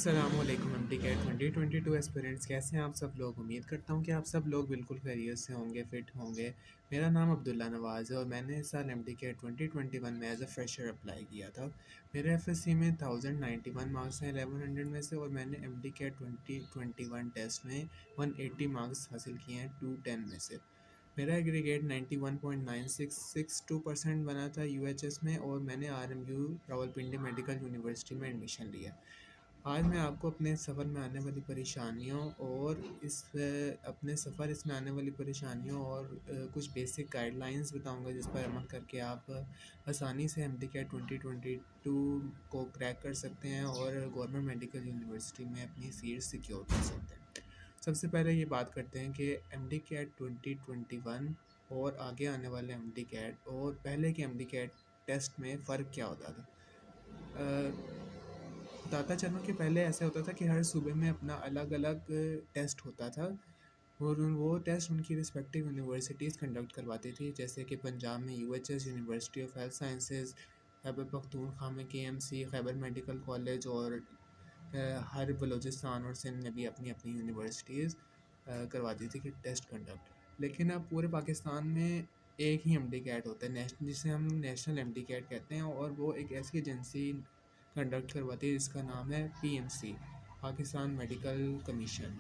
अस्सलामुअलैकुम M T cat 2022 aspirants, कैसे हैं आप सब लोग। उम्मीद करता हूं कि आप सब लोग बिल्कुल खैरियत से होंगे, फिट होंगे। मेरा नाम अब्दुल्ला नवाज़ है और मैंने इस साल एम टी कैट 2021 में एज अ फ्रेशर अप्लाई किया था। मेरे एफ एस सी में 1091 मार्क्स हैं 1100 में से, और मैंने एम टी कैट 2021 टेस्ट में 180 मार्क्स हासिल किए हैं 210 में से। मेरा एग्रीगेट 91.9662% बना था यूएचएस में, और मैंने आरएमयू रावलपिंडी मेडिकल यूनिवर्सिटी में एडमिशन लिया। आज मैं आपको अपने सफ़र में आने वाली परेशानियों और अपने सफ़र इसमें आने वाली परेशानियों और कुछ बेसिक गाइडलाइंस बताऊंगा, जिस पर अमल करके आप आसानी से एम डी कैट 2022 को क्रैक कर सकते हैं और गवर्नमेंट मेडिकल यूनिवर्सिटी में अपनी सीट सिक्योर कर सकते हैं। सबसे पहले ये बात करते हैं कि एम डी कैट 2021 और आगे आने वाले एम डी कैट और पहले के एम डी कैट टेस्ट में फ़र्क क्या होता था। बताता चलूँ कि पहले ऐसा होता था कि हर सूबे में अपना अलग अलग टेस्ट होता था, और वो टेस्ट उनकी रिस्पेक्टिव यूनिवर्सिटीज़ कंडक्ट करवाती थी। जैसे कि पंजाब में UHS university of health sciences, Khyber Pakhtunkhwa में केएमसी खैबर मेडिकल कॉलेज, और हर बलूचिस्तान और सिंध में भी अपनी अपनी यूनिवर्सिटीज़ करवाती थी कि टेस्ट कंडक्ट। लेकिन अब पूरे पाकिस्तान में एक ही एम डी कैट होता है, जिसे हम नेशनल एम डी कैट कहते हैं, और वो एक ऐसी एजेंसी कंडक्ट करवाती है जिसका नाम है पीएमसी, पाकिस्तान मेडिकल कमीशन।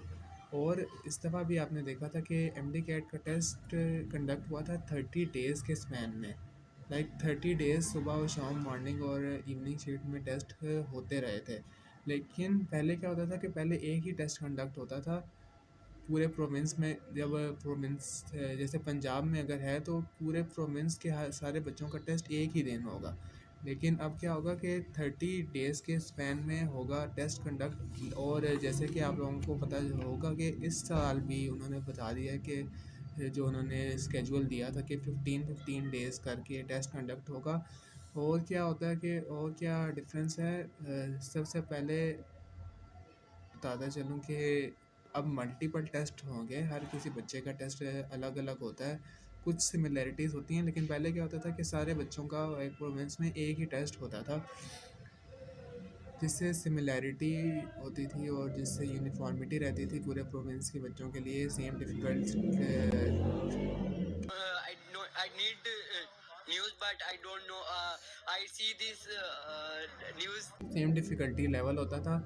और इस दफ़ा भी आपने देखा था कि एम डी कैट का टेस्ट कंडक्ट हुआ था 30 डेज़ के स्पैन में। लाइक 30 डेज़ सुबह और शाम, मॉर्निंग और इवनिंग शिफ्ट में टेस्ट होते रहे थे। लेकिन पहले क्या होता था कि पहले एक ही टेस्ट कंडक्ट होता था पूरे प्रोविंस में। जब प्रोविंस जैसे पंजाब में अगर है तो पूरे प्रोविंस के हर सारे बच्चों का टेस्ट एक ही दिन होगा। लेकिन अब क्या होगा कि 30 डेज़ के स्पैन में होगा टेस्ट कंडक्ट। और जैसे कि आप लोगों को पता होगा कि इस साल भी उन्होंने बता दिया है कि जो उन्होंने स्केड्यूल दिया था कि 15-15 डेज़ करके टेस्ट कंडक्ट होगा। और क्या होता है कि और क्या डिफरेंस है, सबसे पहले बताता चलूँ कि अब मल्टीपल टेस्ट होंगे, हर किसी बच्चे का टेस्ट अलग अलग होता है। कुछ सिमिलैरिटीज़ होती हैं, लेकिन पहले क्या होता था कि सारे बच्चों का एक प्रोविंस में एक ही टेस्ट होता था, जिससे सिमिलैरिटी होती थी और जिससे यूनिफॉर्मिटी रहती थी पूरे प्रोविंस के बच्चों के लिए। Same difficult I know I need news, but I don't know. I see this news. Same difficulty level होता था।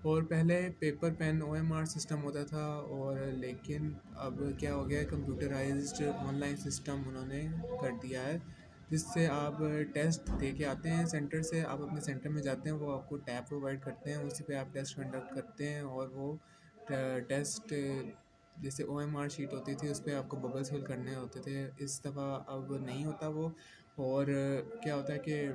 और पहले पेपर पेन ओएमआर सिस्टम होता था, और लेकिन अब क्या हो गया है, कंप्यूटराइज्ड ऑनलाइन सिस्टम उन्होंने कर दिया है, जिससे आप टेस्ट दे के आते हैं सेंटर से। आप अपने सेंटर में जाते हैं, वो आपको टैब प्रोवाइड करते हैं, उसी पे आप टेस्ट कंडक्ट करते हैं। और वो टेस्ट जैसे ओएमआर शीट होती थी उस पे आपको बबल्स फिल करने होते थे, इस दफ़ा अब नहीं होता वो। और क्या होता है कि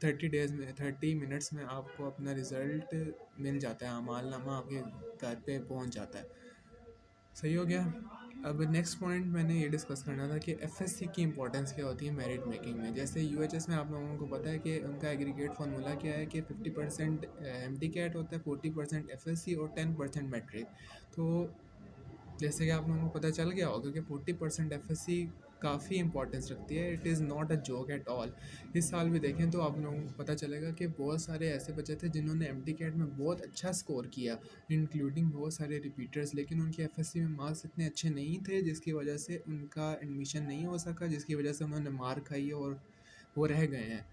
30 डेज़ में 30 मिनट्स में आपको अपना रिज़ल्ट मिल जाता है, अमालनामा आपके घर पे पहुंच जाता है। सही हो गया। अब नेक्स्ट पॉइंट मैंने ये डिस्कस करना था कि एफएससी की इंपॉर्टेंस क्या होती है मेरिट मेकिंग में। जैसे यूएचएस में आप लोगों को पता है कि उनका एग्रीगेट फार्मूला क्या है कि 50% एम टी कैट होता है, 40% एफएससी और 10% मैट्रिक। तो जैसे कि आप लोगों को पता चल गया होगा कि 40% एफएससी काफ़ी इंपॉर्टेंस रखती है। It is not a joke at all. इस साल भी देखें तो आप लोगों को पता चलेगा कि बहुत सारे ऐसे बच्चे थे जिन्होंने एमटी कैट में बहुत अच्छा स्कोर किया, इंक्लूडिंग बहुत सारे रिपीटर्स, लेकिन उनके एफएससी में मार्क्स इतने अच्छे नहीं थे, जिसकी वजह से उनका एडमिशन नहीं हो सका, जिसकी वजह से उन्होंने मार खाई और वो रह गए हैं।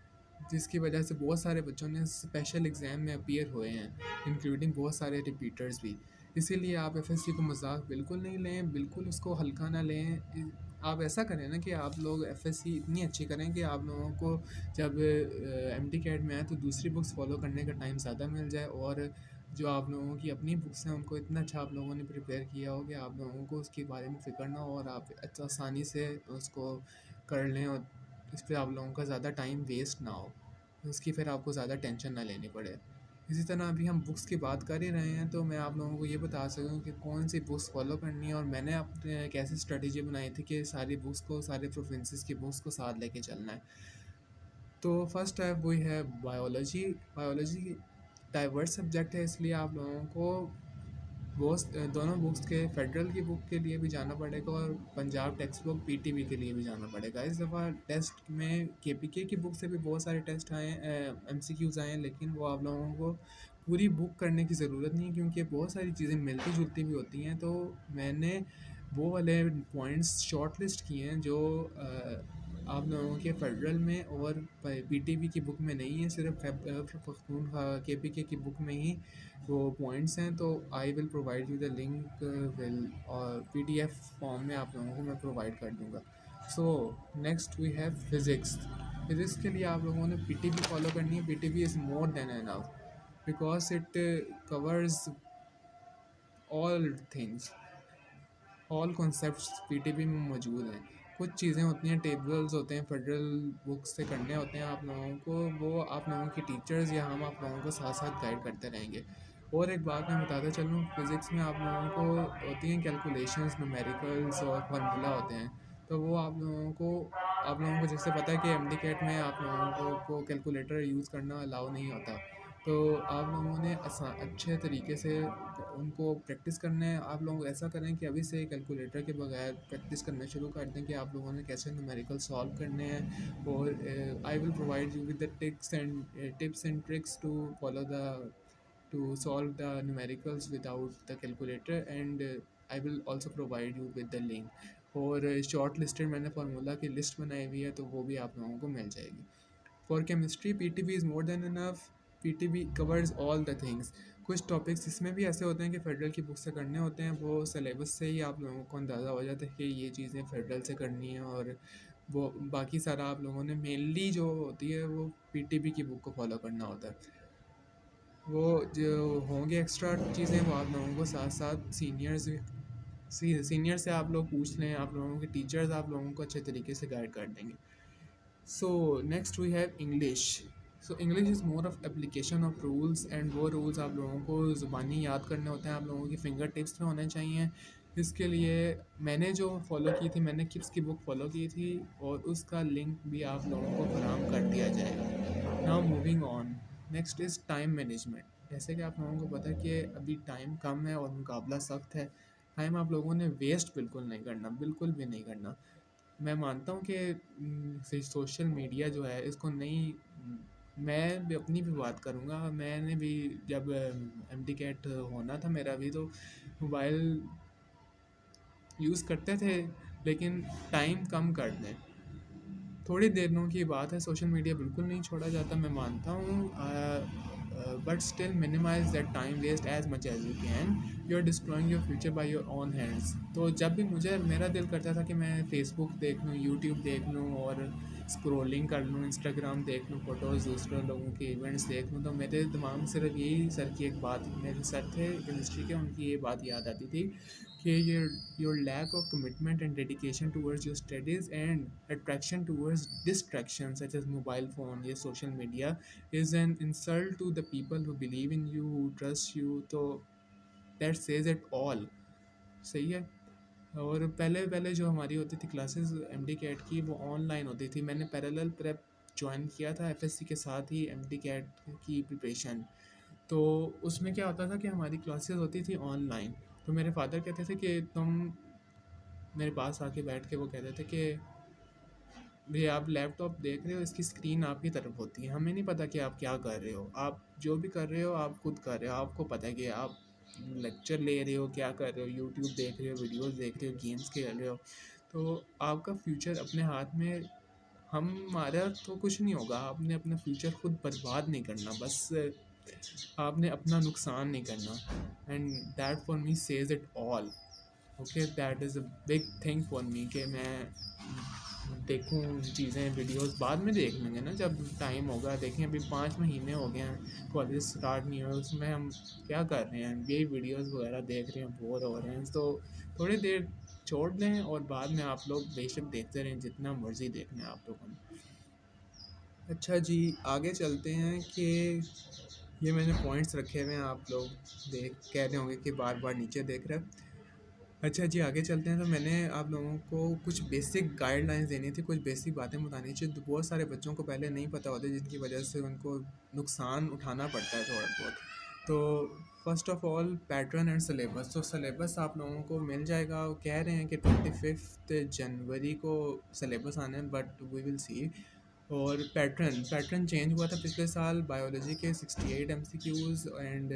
जिसकी वजह से बहुत सारे बच्चों ने स्पेशल एग्ज़ाम में अपीयर हुए हैं, इंक्लूडिंग बहुत सारे रिपीटर्स भी। इसीलिए आप एफएससी को मजाक बिल्कुल नहीं लें, बिल्कुल उसको हल्का ना लें। आप ऐसा करें ना कि आप लोग एफएससी इतनी अच्छी करें कि आप लोगों को जब एमटी कैट में आए तो दूसरी बुक्स फॉलो करने का टाइम ज़्यादा मिल जाए, और जो आप लोगों की अपनी बुक्स हैं उनको इतना अच्छा आप लोगों ने प्रिपेयर किया हो कि आप लोगों को उसके बारे में फ़िक्र ना हो, और आप अच्छा आसानी से उसको कर लें, और इस पर आप लोगों का ज़्यादा टाइम वेस्ट ना हो, उसकी फिर आपको ज़्यादा टेंशन ना लेनी पड़े। इसी तरह अभी हम बुक्स की बात कर ही रहे हैं, तो मैं आप लोगों को ये बता सकूँ कि कौन सी बुक्स फॉलो करनी है, और मैंने अपने कैसे स्ट्रेटजी बनाई थी कि सारी बुक्स को, सारे प्रोफेंसेस की बुक्स को साथ लेके चलना है। तो फर्स्ट है वही है बायोलॉजी। बायोलॉजी डाइवर्स सब्जेक्ट है, इसलिए आप लोगों को वो दोनों बुक्स के फेडरल की बुक के लिए भी जाना पड़ेगा और पंजाब टेक्स्ट बुक पीटीबी के लिए भी जाना पड़ेगा। इस दफ़ा टेस्ट में केपीके की बुक से भी बहुत सारे टेस्ट आए हैं, एमसीक्यूज़ आए हैं, लेकिन वो आप लोगों को पूरी बुक करने की ज़रूरत नहीं है क्योंकि बहुत सारी चीज़ें मिलती-जुलती भी होती हैं। तो मैंने वो वाले पॉइंट्स शॉर्ट लिस्ट किए हैं जो आप लोगों के फेडरल में और पीटीबी की बुक में नहीं है, सिर्फ पख्तूनख्वा केपीके की बुक में ही वो पॉइंट्स हैं। तो I will provide you the link will और पीडीएफ फॉर्म में आप लोगों को मैं प्रोवाइड कर दूँगा। So next we have physics. Physics के लिए आप लोगों ने पीटीबी फॉलो करनी है। PTB is more than enough because it covers all things, all concepts PTB में मौजूद हैं। कुछ चीज़ें होती हैं, टेबल्स होते हैं, फेडरल बुक्स से करने होते हैं आप लोगों को, वो आप लोगों के टीचर्स या हम आप लोगों को साथ साथ गाइड करते रहेंगे। और एक बात मैं बताता चलूँ, फिज़िक्स में आप लोगों को होती हैं कैलकुलेशंस, न्यूमेरिकल्स और फार्मूला होते हैं। तो वो आप लोगों को जैसे पता है कि एमडी कैट में आप लोगों को कैलकुलेटर यूज़ करना अलाउ नहीं होता। तो आप लोगों ने अच्छे तरीके से उनको प्रैक्टिस करना है। आप लोग ऐसा करें कि अभी से कैलकुलेटर के बगैर प्रैक्टिस करना शुरू कर दें कि आप लोगों ने कैसे न्यूमेरिकल सॉल्व करने हैं। और I will provide you with the tips and tricks to follow the to solve the numericals without the calculator, and I will also provide you with the link। और शॉर्ट लिस्टेड मैंने formula की list बनाई हुई है तो वो भी आप लोगों को मिल जाएगी। For chemistry PTB is more than enough. PTB covers all the things. कुछ टॉपिक्स इसमें भी ऐसे होते हैं कि फेडरल की बुक से करने होते हैं, वो सिलेबस से ही आप लोगों को अंदाज़ा हो जाता है कि ये चीज़ें फेडरल से करनी है। और वो बाकी सारा आप लोगों ने मेनली जो होती है वो पीटीबी की बुक को फॉलो करना होता है। वो जो होंगे एक्स्ट्रा चीज़ें वो आप लोगों को साथ साथ सीनियर से आप लोग पूछ लें, आप लोगों के टीचर्स आप लोगों को अच्छे तरीके से गाइड कर देंगे। So next we have English. So English is more of application of rules, and वो रूल्स आप लोगों को ज़ुबानी याद करने होते हैं, आप लोगों की फिंगर टिप्स में होने चाहिए। इसके लिए मैंने जो फॉलो की थी, मैंने किप्स की बुक फॉलो की थी और उसका लिंक भी आप लोगों को फराहम कर दिया जाएगा। Now moving on, next is time management. जैसे कि आप लोगों को पता है कि अभी टाइम कम है और मुकाबला सख्त है। टाइम आप लोगों ने वेस्ट बिल्कुल नहीं करना, बिल्कुल भी नहीं करना। मैं मानता हूँ कि सोशल मीडिया जो है इसको नहीं, मैं भी अपनी भी बात करूँगा। मैंने भी जब एमडी कैट होना था मेरा भी, तो मोबाइल यूज़ करते थे, लेकिन टाइम कम कर दें। थोड़ी देरों की बात है, सोशल मीडिया बिल्कुल नहीं छोड़ा जाता, मैं मानता हूँ, but still minimise that time waste as much as you can. You are destroying your future by your own hands. तो जब भी मेरा दिल करता था कि मैं फ़ेसबुक देख लूँ, यूट्यूब देख लूँ और स्क्रोलिंग कर लूँ, इंस्टाग्राम देख लूँ, फ़ोटोज़ दूसरे लोगों के इवेंट्स देख लूँ, तो मेरे दिमाग में सिर्फ यही सर की एक बात, मेरे सर थे केमिस्ट्री के, उनकी ये बात याद आती थी कि your lack of commitment and dedication towards your studies and attraction towards distractions such as mobile phone या social media is an insult to the people who believe in you, who trust you। तो that says it all। सही है। और पहले पहले जो हमारी होती थी क्लासेस एमडी कैट की, वो ऑनलाइन होती थी। मैंने पैरेलल प्रेप ज्वाइन किया था एफएससी के साथ ही एमडी कैट की प्रिपरेशन। तो उसमें क्या होता था कि हमारी क्लासेस होती थी ऑनलाइन। तो मेरे फादर कहते थे कि तुम मेरे पास आके बैठ के वो कहते थे कि भैया आप लैपटॉप देख रहे हो, इसकी स्क्रीन आपकी तरफ होती है, हमें नहीं पता कि आप क्या कर रहे हो, आप जो भी कर रहे हो आप खुद कर रहे हो, आपको पता है कि आप लेक्चर ले रहे हो, क्या कर रहे हो, यूट्यूब देख रहे हो, वीडियोस देख रहे हो, गेम्स खेल रहे हो। तो आपका फ्यूचर अपने हाथ में, हमारा तो कुछ नहीं होगा, आपने अपना फ्यूचर खुद बर्बाद नहीं करना, बस आपने अपना नुकसान नहीं करना। And that for me says it all. Okay, that is a big thing for me कि मैं देखूँ चीज़ें, वीडियोस बाद में देख लेंगे ना जब टाइम होगा। देखें अभी 5 महीने हो गए हैं, कॉलेज स्टार्ट नहीं हुआ, उसमें हम क्या कर रहे हैं, यही वीडियोस वगैरह देख रहे हैं, बोर हो रहे हैं। तो थोड़ी देर छोड़ दें और बाद में आप लोग बेशक देखते रहें, जितना मर्ज़ी देखना है आप लोगों ने। अच्छा जी, आगे चलते हैं कि ये मैंने पॉइंट्स रखे हुए हैं, आप लोग देख कह रहे होंगे कि बार बार नीचे देख रहे हैं। अच्छा जी, आगे चलते हैं। तो मैंने आप लोगों को कुछ बेसिक गाइडलाइंस देनी थी, कुछ बेसिक बातें बतानी चाहिए जो बहुत सारे बच्चों को पहले नहीं पता होती, जिनकी वजह से उनको नुकसान उठाना पड़ता है थोड़ा बहुत। तो first of all pattern and syllabus. तो सिलेबस आप लोगों को मिल जाएगा, वो कह रहे हैं कि 25 जनवरी को सिलेबस आना है, बट वी विल सी। और पैटर्न चेंज हुआ था पिछले साल। बायोलॉजी के 68 एमसीक्यूज़ एंड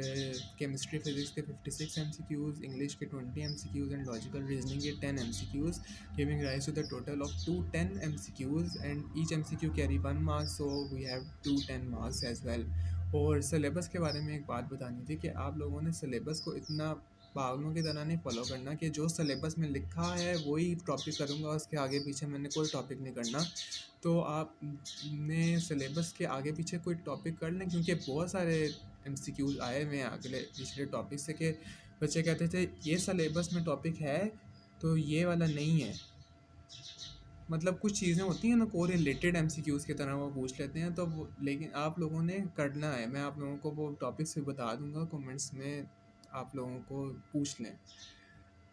केमिस्ट्री फिजिक्स के 56 एमसीक्यूज़, इंग्लिश के 20 एमसीक्यूज़ एंड लॉजिकल रीजनिंग के 10 MCQs, giving rise to the total of 210 MCQs and each MCQ carry 1 marks, so we have 210 marks as well. और syllabus के बारे में एक बात बतानी थी कि आप लोगों ने सिलेबस को इतना पागलों की तरह नहीं फॉलो करना कि जो सिलेबस में लिखा है वही टॉपिक करूँगा, उसके आगे पीछे मैंने कोई टॉपिक नहीं करना। तो आप ने सिलेबस के आगे पीछे कोई टॉपिक कर लें, क्योंकि बहुत सारे एमसीक्यूज आए हुए हैं अगले पिछले टॉपिक से कि बच्चे कहते थे ये सिलेबस में टॉपिक है तो ये वाला नहीं है। मतलब कुछ चीज़ें होती हैं ना को रिलेटेड एमसीक्यूज़ की तरह वो पूछ लेते हैं, तो वो लेकिन आप लोगों ने करना है। मैं आप लोगों को वो टॉपिक्स भी बता दूंगा कमेंट्स में, आप लोगों को पूछ लें।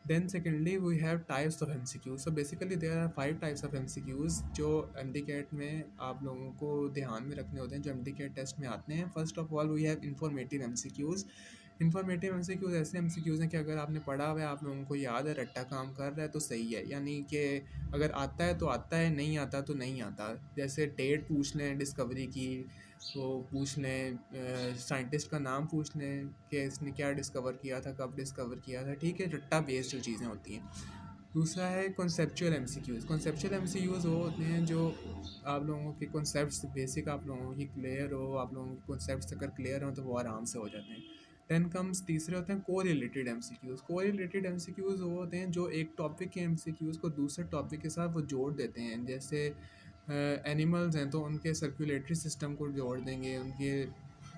Then secondly we have types of MCQs. So basically there are 5 types of MCQs जो MDCAT में आप लोगों को ध्यान में रखने होते हैं, जो MDCAT टेस्ट में आते हैं। First of all we have informative MCQs। Informative MCQs ऐसे MCQs हैं कि अगर आपने पढ़ा हुआ है, आप लोगों को याद है, रट्टा काम कर रहा है तो सही है, यानी कि अगर आता है तो आता है, नहीं आता तो नहीं आता। जैसे डेट पूछ लें डिस्कवरी की, वो पूछ लें साइंटिस्ट का नाम पूछ लें कि इसने क्या डिस्कवर किया था, कब डिस्कवर किया था, ठीक है, रट्टा बेस्ड जो चीज़ें होती हैं। दूसरा है कॉन्सेप्चुअल एमसीक्यूज़। कॉन्सेप्चुअल एमसीक्यूज़ वो होते हैं जो आप लोगों के कॉन्सेप्ट्स बेसिक आप लोगों की क्लियर हो, आप लोगों के कॉन्सेप्ट्स अगर क्लियर हो तो वो आराम से हो जाते हैं। देन कम्स तीसरे होते हैं को रिलेटेड एमसीक्यूज़। को रिलेटेड एमसीक्यूज़ वो होते हैं जो एक टॉपिक के एमसीक्यूज़ को दूसरे टॉपिक के साथ वो जोड़ देते हैं। जैसे एनिमल्स हैं तो उनके सर्कुलेटरी सिस्टम को जोड़ देंगे, उनके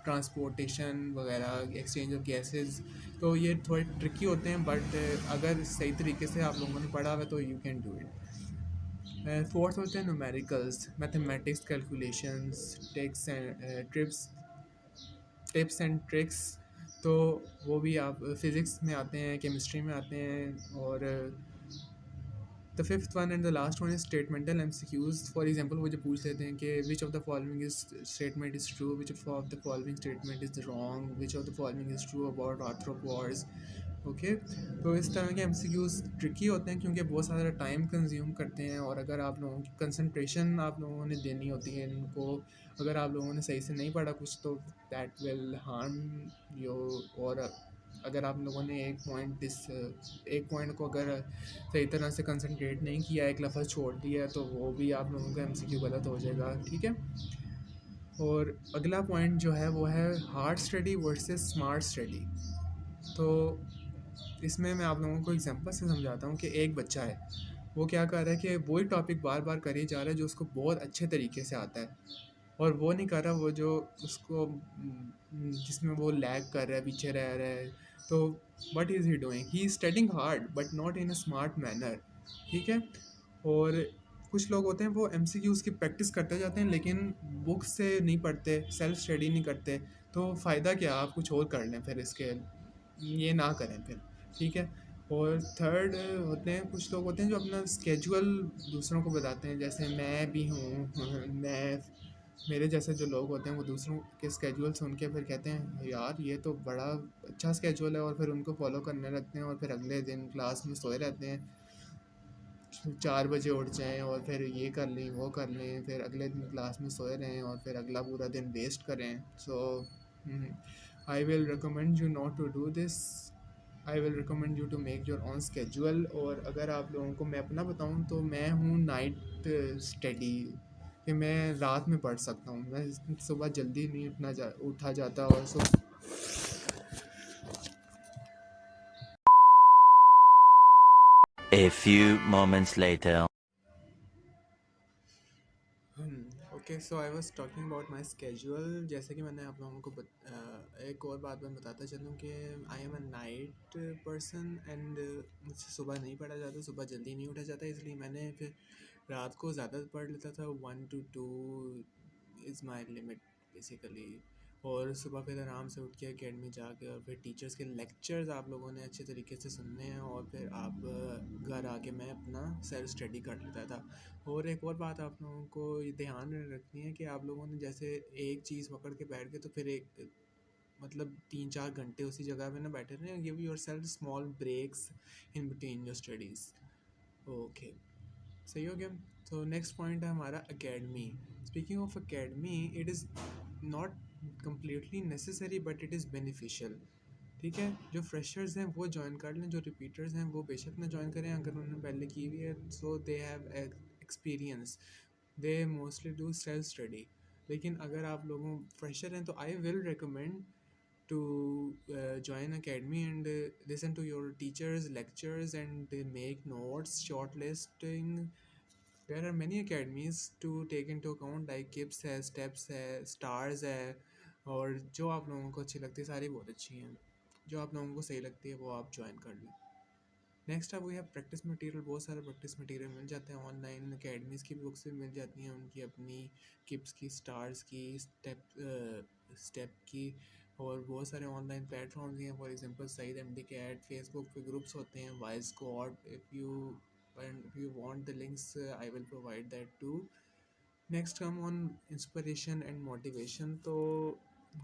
ट्रांसपोर्टेशन वगैरह, एक्सचेंज ऑफ गैसेस। तो ये थोड़े ट्रिकी होते हैं, बट अगर सही तरीके से आप लोगों ने पढ़ा हुआ है तो you can do it. Fourth होते हैं numericals, mathematics, calculations, tips and tricks. तो वो भी आप फिज़िक्स में आते हैं, केमिस्ट्री में आते हैं। और the fifth one and the last one is statemental MCQs. For example वो जो पूछ लेते हैं कि which of the following is statement is true, which of the following statement is wrong, which of the following is true about arthropods. Okay, तो इस तरह के एमसीक्यूज ट्रिकी होते हैं क्योंकि बहुत सारा टाइम कंज्यूम करते हैं, और अगर आप लोगों की कंसंट्रेशन आप लोगों ने देनी होती है इनको, अगर आप लोगों ने सही से नहीं पढ़ा कुछ तो दैट विल हार्म यू। और अगर आप लोगों ने एक पॉइंट को अगर सही तरह से कंसंट्रेट नहीं किया, एक लफ्ज़ छोड़ दिया, तो वो भी आप लोगों का एमसीक्यू गलत हो जाएगा, ठीक है। और अगला पॉइंट जो है वो है hard study versus smart study. तो इसमें मैं आप लोगों को एग्जांपल से समझाता हूँ कि एक बच्चा है, वो क्या कर रहा है कि वही टॉपिक बार बार करे जा रहा है जो उसको बहुत अच्छे तरीके से आता है, और वो नहीं कर रहा वो जो उसको जिसमें वो लैग कर रहा है, पीछे रह रहा है। तो what is he doing, he is studying hard but not in a smart manner, ठीक है। और कुछ लोग होते हैं वो एमसीक्यूज़ की प्रैक्टिस करते जाते हैं लेकिन बुक से नहीं पढ़ते, सेल्फ स्टडी नहीं करते। तो फ़ायदा क्या, आप कुछ और कर लें फिर, इसके ये ना करें फिर, ठीक है। और थर्ड होते हैं कुछ लोग होते हैं जो अपना स्केजुअल दूसरों को बताते हैं, जैसे मैं भी हूँ मैं मेरे जैसे जो लोग होते हैं वो दूसरों के स्केजुअल सुन के फिर कहते हैं यार ये तो बड़ा अच्छा स्केजुअल है, और फिर उनको फॉलो करने लगते हैं, और फिर अगले दिन क्लास में सोए रहते हैं, 4 बजे उठ जाएं और फिर ये कर लें वो कर लें, फिर अगले दिन क्लास में सोए रहें और फिर अगला पूरा दिन वेस्ट करें। So I will recommend you not to do this. I will recommend you to make your own schedule. और अगर आप लोगों को मैं अपना बताऊं तो मैं हूँ नाइट स्टडी, कि मैं रात में पढ़ सकता हूँ, मैं सुबह जल्दी नहीं उठा जाता। और A few moments later. Okay, so I was talking about my schedule. जैसे कि मैंने आप लोगों को एक और बात मैं बताता चलूँ कि I am a night person and मुझसे सुबह नहीं पढ़ा जाता, सुबह जल्दी नहीं उठा जाता, इसलिए मैंने फिर रात को ज़्यादा पढ़ लेता था। 1 to 2 is my limit basically. और सुबह फिर आराम से उठ के अकेडमी जाके और फिर टीचर्स के लेक्चर्स आप लोगों ने अच्छे तरीके से सुनने हैं, और फिर आप घर आके मैं अपना सेल्फ स्टडी कर लेता था। और एक और बात आप लोगों को ये ध्यान में रखनी है कि आप लोगों ने जैसे एक चीज़ पकड़ के बैठ गए तो फिर एक मतलब 3-4 घंटे उसी जगह पे ना बैठे रहें। Give yourself small breaks in between your studies. Okay. सही हो गया। तो नेक्स्ट पॉइंट है हमारा academy. Speaking of academy, it is not completely necessary but it is beneficial. ठीक है, जो फ्रेशर्स हैं वो ज्वाइन कर लें, जो रिपीटर्स हैं वो बेशक ना ज्वाइन करें अगर उन्होंने पहले की हुई है, so they have experience, they mostly do self study. लेकिन अगर आप लोगों फ्रेशर हैं तो I will recommend to join academy and listen to your teachers lectures and make notes shortlisting. There are many academies to take into account like KIPS है, steps है, stars है, और जो आप लोगों को अच्छी लगती है सारी बहुत अच्छी हैं, जो आप लोगों को सही लगती है वो आप ज्वाइन कर लें। नेक्स्ट अब वी हैव प्रैक्टिस मटेरियल। बहुत सारे प्रैक्टिस मटेरियल मिल जाते हैं ऑनलाइन, अकेडमीज़ की बुक्स भी मिल जाती हैं, उनकी अपनी किप्स की, स्टार्स की, स्टेप की, और बहुत सारे ऑनलाइन प्लेटफॉर्म्स हैं। For example Saeed MDCAT, Facebook पे ग्रुप्स होते हैं, wise code. If you want the links I will provide that too. Next come on inspiration and motivation. तो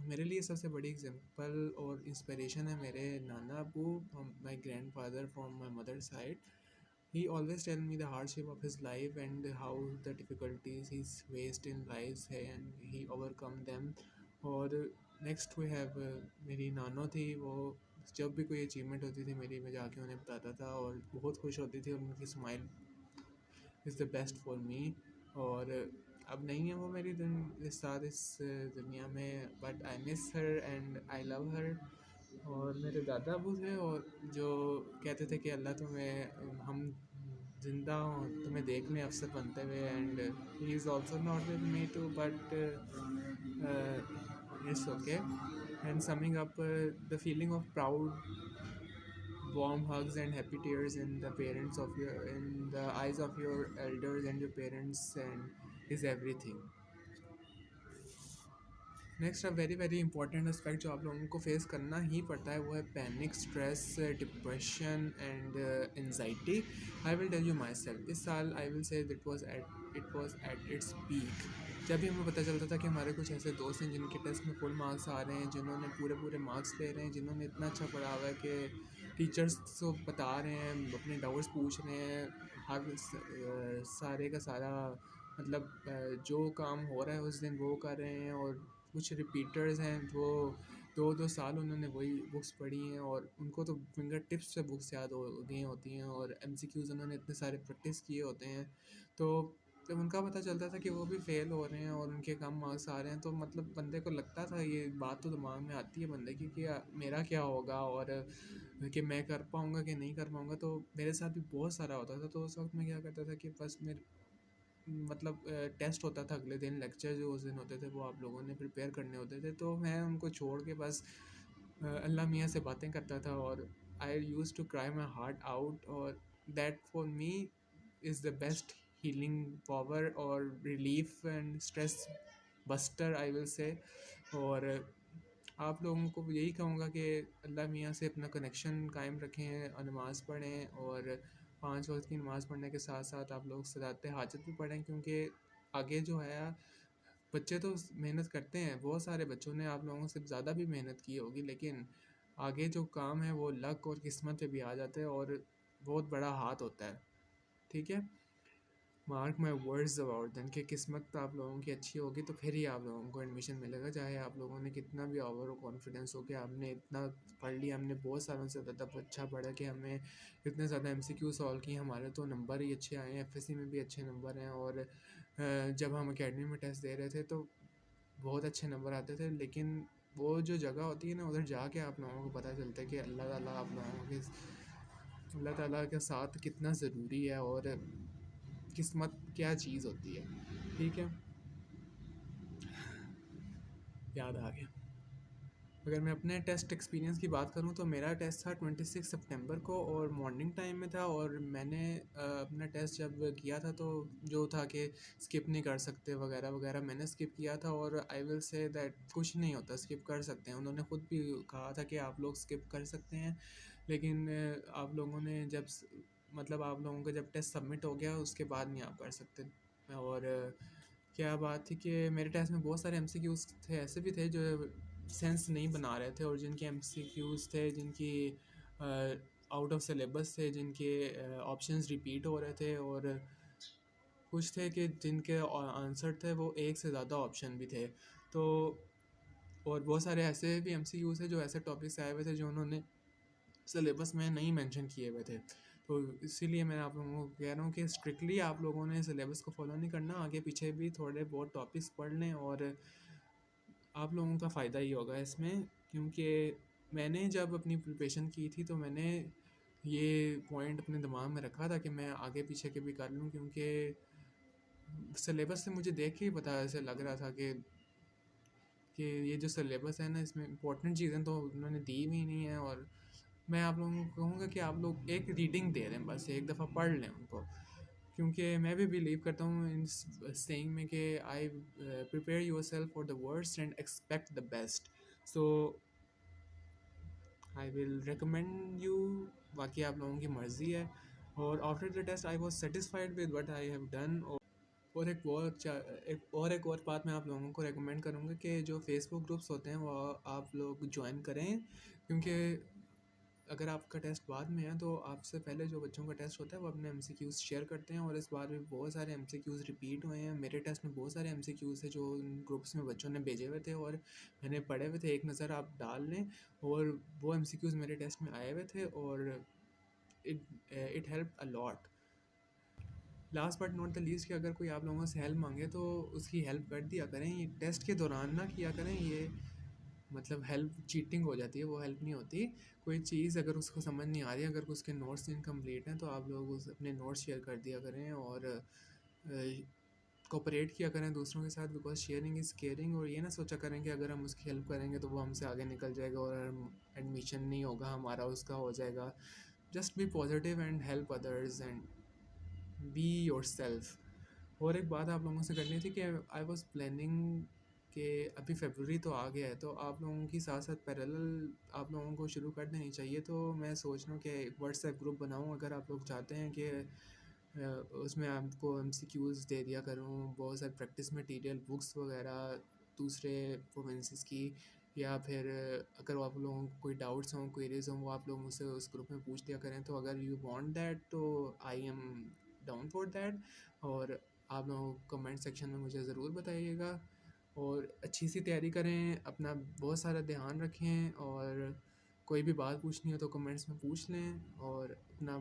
मेरे लिए सबसे बड़ी एग्जांपल और इंस्पिरेशन है मेरे नाना अबू, my grandfather from my mother side. He always tell me the hardship of his life and how the difficulties he faced in life है एंड ही ओवरकम देम। और नेक्स्ट वी हैव मेरी नानो थी, वो जब भी कोई अचीवमेंट होती थी मेरी, मैं जाके उन्हें बताता था और बहुत खुश होती थी, और उनकी smile is the best for me. और अब नहीं है वो मेरी इस साथ इस दुनिया में, but I miss her and I love हर। और मेरे दादा अबू थे और जो कहते थे कि अल्लाह तुम्हें, हम जिंदा हों तुम्हें देखने अवसर बनते हुए, and he is also not with me too but it's okay. And summing up, the feeling of proud, warm hugs and happy tears in the parents of your, in the eyes of your elders and your parents, and is everything. Next a very very important aspect जो आप लोगों को face करना ही पड़ता है वो है panic, stress, depression and anxiety. I will tell you myself, इस साल I will say it was at its peak. जब भी हमें पता चलता था कि हमारे कुछ ऐसे दोस्त हैं जिनके टेस्ट में फुल मार्क्स आ रहे हैं, जिन्होंने पूरे पूरे मार्क्स ले रहे हैं, जिन्होंने इतना अच्छा पढ़ा हुआ है कि टीचर्स को बता रहे हैं, अपने डाउट्स पूछ रहे हैं, हर सारे का सारा मतलब जो काम हो रहा है उस दिन वो कर रहे हैं। और कुछ रिपीटर्स हैं जो 2-2 साल उन्होंने वही बुक्स पढ़ी हैं और उनको तो फिंगर टिप्स से बुक्स याद हो गई होती हैं, और एमसीक्यूज़ उन्होंने इतने सारे प्रैक्टिस किए होते हैं। तो जब उनका पता चलता था कि वो भी फ़ेल हो रहे हैं और उनके कम मार्क्स आ रहे हैं, तो मतलब बंदे को लगता था, ये बात तो दिमाग में आती है बंदे की कि मेरा क्या होगा, और कि मैं कर पाऊँगा कि नहीं कर पाऊँगा। तो मेरे साथ भी बहुत सारा होता था। तो उस वक्त मैं क्या करता था कि बस मेरे मतलब टेस्ट होता था अगले दिन, लेक्चर जो उस दिन होते थे वो आप लोगों ने प्रिपेयर करने होते थे, तो मैं उनको छोड़ के बस अल्लाह मियाँ से बातें करता था, और I use to cry my heart out. और that for me is the best healing power और relief and stress buster I will say. और आप लोगों को यही कहूँगा कि अल्लाह मियाँ से अपना कनेक्शन कायम रखें और नमाज़ पढ़ें, और 5 वक्त की नमाज़ पढ़ने के साथ साथ आप लोग सलात हाजत भी पढ़ें, क्योंकि आगे जो है बच्चे तो मेहनत करते हैं, बहुत सारे बच्चों ने आप लोगों से ज़्यादा भी मेहनत की होगी, लेकिन आगे जो काम है वो लक और किस्मत पे भी आ जाता है और बहुत बड़ा हाथ होता है। ठीक है, mark my words about than, कि किस्मत आप लोगों की अच्छी होगी तो फिर ही आप लोगों को एडमिशन मिलेगा, चाहे आप लोगों ने कितना भी ओवर कॉन्फिडेंस हो कि हमने इतना पढ़ लिया, हमने बहुत सालों से ज़्यादा अच्छा पढ़ा कि हमें इतने ज़्यादा MCQ सॉल्व किए, हमारे तो नंबर ही अच्छे आए हैं, FSC में भी अच्छे नंबर हैं, और जब हम अकेडमी में टेस्ट दे रहे थे तो बहुत अच्छे नंबर आते थे। लेकिन वो जो जगह होती है ना, उधर जाके आप लोगों को पता चलता है कि अल्लाह ताला आप लोगों के, अल्लाह ताला के साथ कितना ज़रूरी है, और किस्मत क्या चीज़ होती है। ठीक है, याद आ गया। अगर मैं अपने टेस्ट एक्सपीरियंस की बात करूं तो मेरा टेस्ट था 26 सितंबर को और मॉर्निंग टाइम में था, और मैंने अपना टेस्ट जब किया था तो जो था कि स्किप नहीं कर सकते वगैरह वगैरह, मैंने स्किप किया था। और आई विल से दैट कुछ नहीं होता, स्किप कर सकते हैं, उन्होंने ख़ुद भी कहा था कि आप लोग स्किप कर सकते हैं। लेकिन आप लोगों ने जब मतलब आप लोगों का जब टेस्ट सबमिट हो गया उसके बाद नहीं आप कर सकते। और क्या बात थी कि मेरे टेस्ट में बहुत सारे MCQs थे, ऐसे भी थे जो सेंस नहीं बना रहे थे, और जिनके MCQs थे जिनकी आउट ऑफ सिलेबस थे, जिनके ऑप्शंस रिपीट हो रहे थे, और कुछ थे कि जिनके आंसर थे वो एक से ज़्यादा ऑप्शन भी थे। तो और बहुत सारे ऐसे भी एमसीक्यूज़ थे जो ऐसे टॉपिक्स आए हुए थे जो उन्होंने सिलेबस में नहीं मेंशन किए हुए थे। तो इसीलिए मैं आप लोगों को कह रहा हूँ कि स्ट्रिक्टली आप लोगों ने सिलेबस को फॉलो नहीं करना, आगे पीछे भी थोड़े बहुत टॉपिक्स पढ़ लें और आप लोगों का फ़ायदा ही होगा इसमें। क्योंकि मैंने जब अपनी प्रिपरेशन की थी तो मैंने ये पॉइंट अपने दिमाग में रखा था कि मैं आगे पीछे के भी कर लूँ, क्योंकि सिलेबस से मुझे देख के ही पता ऐसे लग रहा था कि ये जो सिलेबस है ना इसमें इंपॉर्टेंट चीज़ें तो उन्होंने दी भी नहीं है। और मैं आप लोगों को कहूँगा कि आप लोग एक रीडिंग दे दें, बस एक दफ़ा पढ़ लें उनको। क्योंकि मैं भी बिलीव करता हूँ इन सेइंग में कि I prepare yourself for the worst and expect the best. So I will recommend you, बाकी आप लोगों की मर्ज़ी है। और after the test I was satisfied with what I have done. और एक और बात मैं आप लोगों को रेकमेंड करूँगा कि जो फेसबुक ग्रुप्स होते हैं वो आप लोग ज्वाइन करें, क्योंकि अगर आपका टेस्ट बाद में है तो आपसे पहले जो बच्चों का टेस्ट होता है वो अपने एमसीक्यूज़ शेयर करते हैं। और इस बार भी बहुत सारे एमसीक्यूज़ रिपीट हुए हैं। मेरे टेस्ट में बहुत सारे एमसीक्यूज़ थे जो इन ग्रुप्स में बच्चों ने भेजे हुए थे और मैंने पढ़े हुए थे, एक नज़र आप डाल लें। और वो एमसीक्यूज़ मेरे टेस्ट में आए हुए थे और it help a lot. Last but not the least कि अगर कोई आप लोगों से हेल्प मांगे तो उसकी हेल्प कर दिया करें, ये टेस्ट के दौरान ना किया करें। ये मतलब हेल्प चीटिंग हो जाती है, वो हेल्प नहीं होती। कोई चीज़ अगर उसको समझ नहीं आ रही है, अगर उसके नोट्स इनकम्प्लीट हैं तो आप लोग उस अपने नोट्स शेयर कर दिया करें और कोऑपरेट किया करें दूसरों के साथ, बिकॉज शेयरिंग इज़ केयरिंग। और ये ना सोचा करें कि अगर हम उसकी हेल्प करेंगे तो वो हमसे आगे निकल जाएगा और एडमिशन नहीं होगा हमारा, उसका हो जाएगा। Just be positive and help others and be your self. और एक बात आप लोगों से करनी थी कि आई वॉज प्लानिंग कि अभी फेबररी तो आ गया है तो आप लोगों की साथ साथ पैरेलल आप लोगों को शुरू कर देनी चाहिए। तो मैं सोच रहा हूँ कि एक व्हाट्सएप ग्रुप बनाऊँ, अगर आप लोग चाहते हैं कि उसमें आपको एमसीक्यूज़ दे दिया करूँ, बहुत सारे प्रैक्टिस मटेरियल बुक्स वगैरह दूसरे प्रोविंसेस की, या फिर अगर आप लोगों को कोई डाउट्स हों, क्वेरीज हों, वो आप लोग मुझसे उस ग्रुप में पूछ दिया करें। तो अगर यू वांट दैट तो I am down for that. और आप लोग कमेंट सेक्शन में मुझे ज़रूर बताइएगा और अच्छी सी तैयारी करें, अपना बहुत सारा ध्यान रखें और कोई भी बात पूछनी हो तो कमेंट्स में पूछ लें और अपना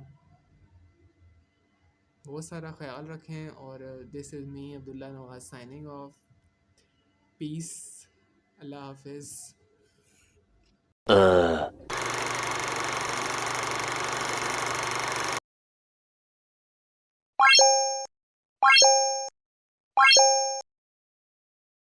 बहुत सारा ख्याल रखें। और this is me Abdullah Nawaz signing off. Peace, अल्लाह हाफिज़।